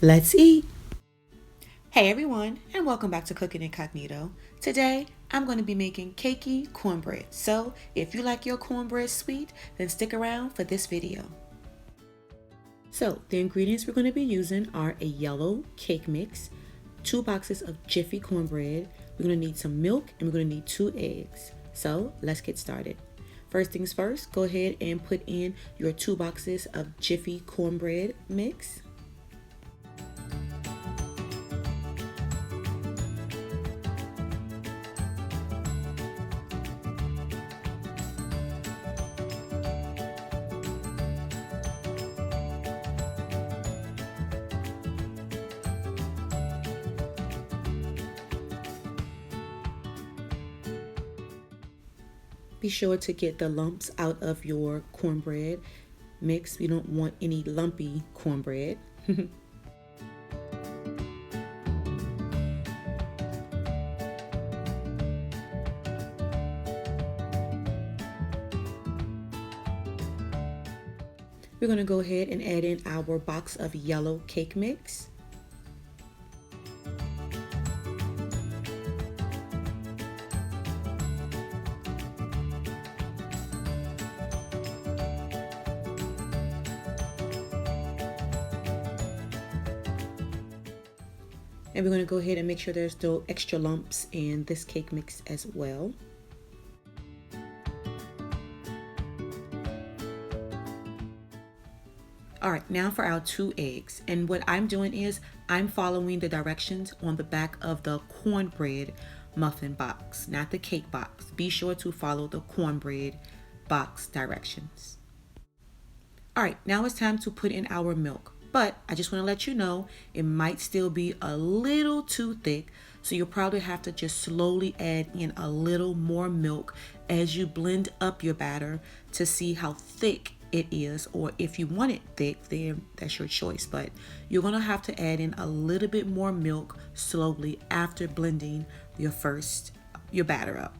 Let's eat. Hey everyone, and welcome back to Cooking Incognito. Today, I'm going to be making cakey cornbread. So, if you like your cornbread sweet, then stick around for this video. So, the ingredients we're going to be using are a yellow cake mix, 2 boxes of Jiffy cornbread, we're going to need some milk, and we're going to need 2 eggs. So, let's get started. First things first, go ahead and put in your 2 boxes of Jiffy cornbread mix. Be sure to get the lumps out of your cornbread mix. We don't want any lumpy cornbread. We're going to go ahead and add in our box of yellow cake mix. And we're going to go ahead and make sure there's no extra lumps in this cake mix as well. All right, now for our 2 eggs. And what I'm doing is I'm following the directions on the back of the cornbread muffin box, not the cake box. Be sure to follow the cornbread box directions. All right, now it's time to put in our milk. But I just want to let you know, it might still be a little too thick, so you'll probably have to just slowly add in a little more milk as you blend up your batter to see how thick it is, or if you want it thick, then that's your choice. But you're going to have to add in a little bit more milk slowly after blending your batter up.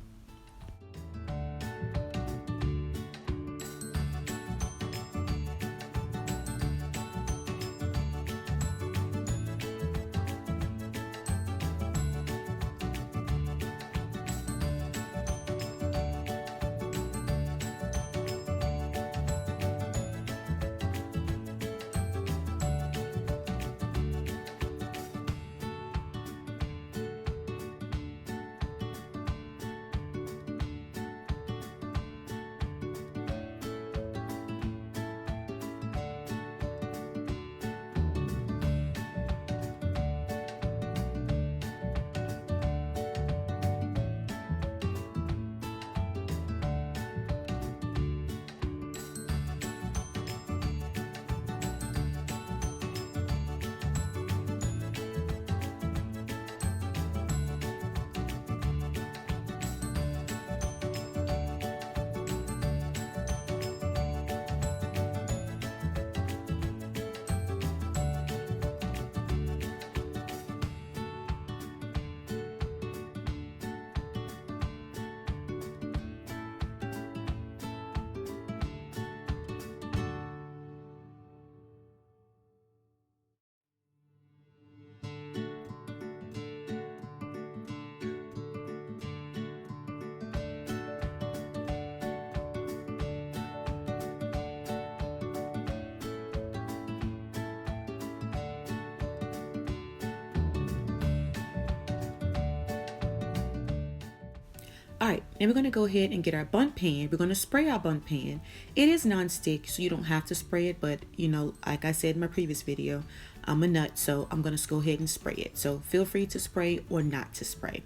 All right, now we're going to go ahead and get our Bundt pan. We're going to spray our Bundt pan. It is non-stick, so you don't have to spray it, but you know, like I said in my previous video, I'm a nut, so I'm going to go ahead and spray it. So feel free to spray or not to spray.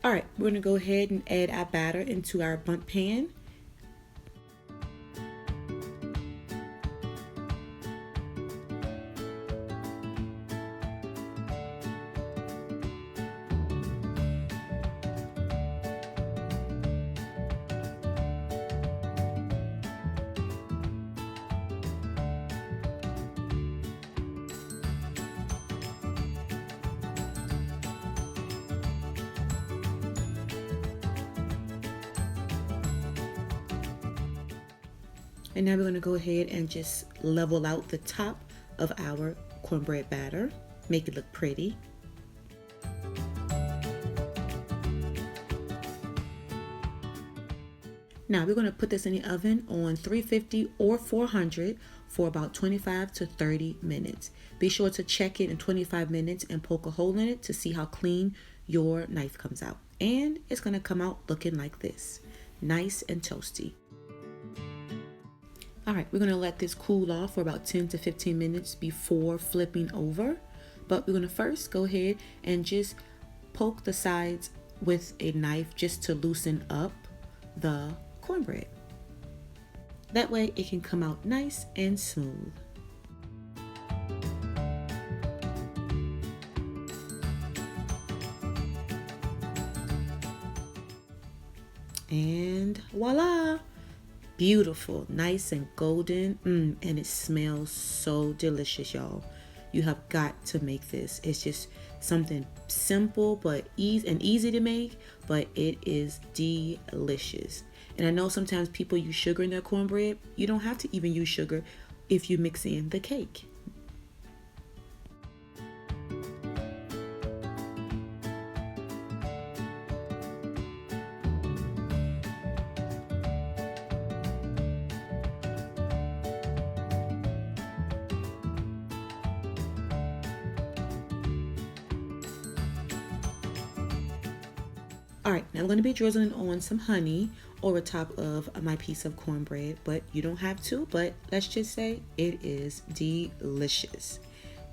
All right, we're going to go ahead and add our batter into our Bundt pan. And now we're going to go ahead and just level out the top of our cornbread batter. Make it look pretty. Now we're going to put this in the oven on 350 or 400 for about 25 to 30 minutes. Be sure to check it in 25 minutes and poke a hole in it to see how clean your knife comes out. And it's going to come out looking like this, nice and toasty. All right, we're going to let this cool off for about 10 to 15 minutes before flipping over. But we're going to first go ahead and just poke the sides with a knife just to loosen up the cornbread. That way it can come out nice and smooth. And voila! Beautiful, nice and golden, and it smells so delicious, y'all. You have got to make this. It's just something simple but easy to make, but it is delicious. And I know sometimes people use sugar in their cornbread. You don't have to even use sugar if you mix in the cake. All right, now I'm going to be drizzling on some honey over top of my piece of cornbread, but you don't have to, but let's just say it is delicious.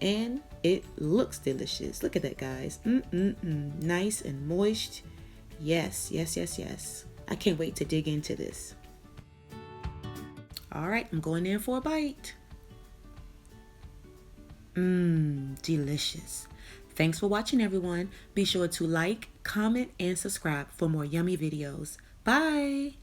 And it looks delicious. Look at that, guys. Nice and moist. Yes, yes, yes, yes. I can't wait to dig into this. All right, I'm going in for a bite. Delicious. Thanks for watching, everyone. Be sure to like, comment, and subscribe for more yummy videos. Bye!